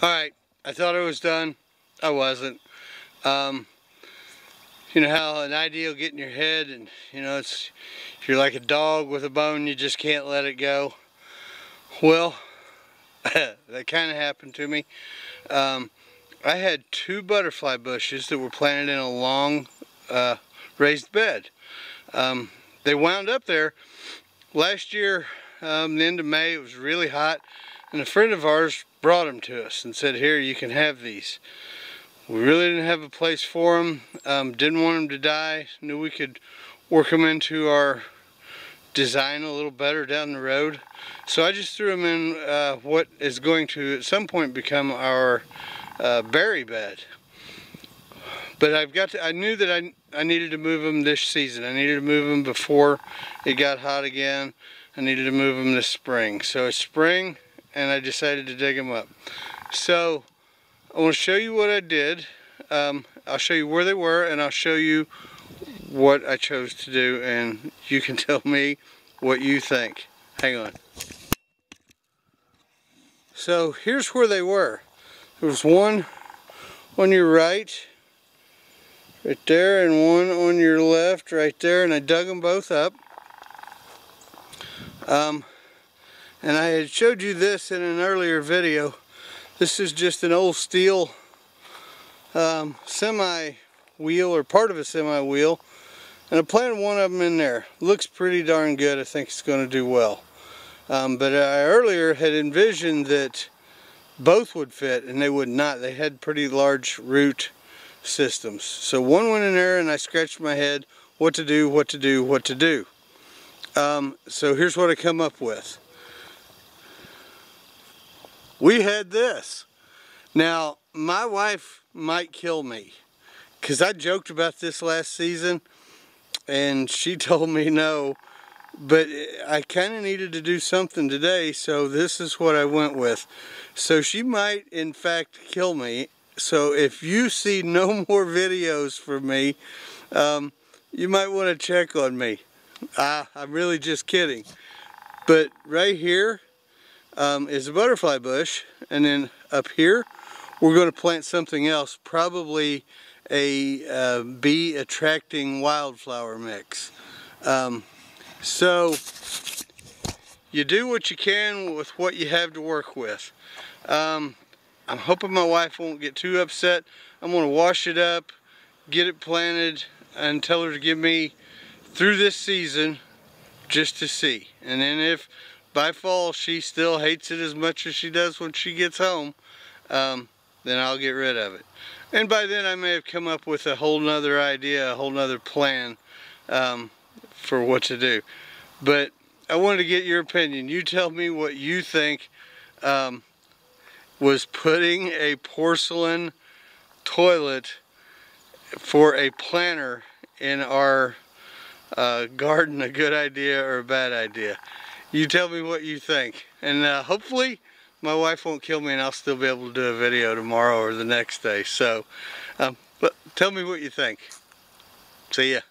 Alright, I thought I was done. I wasn't. You know how an idea will get in your head, and you know, you're like a dog with a bone, you just can't let it go. Well, that kind of happened to me. I had 2 butterfly bushes that were planted in a long raised bed. They wound up there last year, the end of May. It was really hot, and a friend of ours brought them to us and said, here, you can have these. We really didn't have a place for them, didn't want them to die, knew we could work them into our design a little better down the road. So I just threw them in what is going to at some point become our berry bed. But I knew that I needed to move them this season. I needed to move them before it got hot again. I needed to move them this spring. So it's spring, and I decided to dig them up. So I want to show you what I did. I'll show you where they were, and I'll show you what I chose to do, and you can tell me what you think. Hang on. So here's where they were. There was one on your right there, and one on your left right there, and I dug them both up. And I had showed you this in an earlier video. This is just an old steel semi wheel, or part of a semi wheel, and I planted one of them in there. Looks pretty darn good. I think it's going to do well. But I earlier had envisioned that both would fit, and they would not. They had pretty large root systems. So one went in there, and I scratched my head what to do, what to do, what to do. So here's what I come up with. We had this. Now, my wife might kill me, because I joked about this last season, and she told me no, but I kind of needed to do something today, so this is what I went with. So she might, in fact, kill me. So if you see no more videos from me, you might want to check on me. I'm really just kidding. But right here is a butterfly bush, and then up here we're going to plant something else, probably a bee attracting wildflower mix. So you do what you can with what you have to work with. I'm hoping my wife won't get too upset. I'm going to wash it up, get it planted, and tell her to give me through this season just to see. And then if by fall she still hates it as much as she does when she gets home, then I'll get rid of it. And by then I may have come up with a whole nother idea, a whole nother plan for what to do. But I wanted to get your opinion. You tell me what you think was putting a porcelain toilet for a planter in our garden a good idea or a bad idea. You tell me what you think, and hopefully my wife won't kill me, and I'll still be able to do a video tomorrow or the next day. So but tell me what you think. See ya.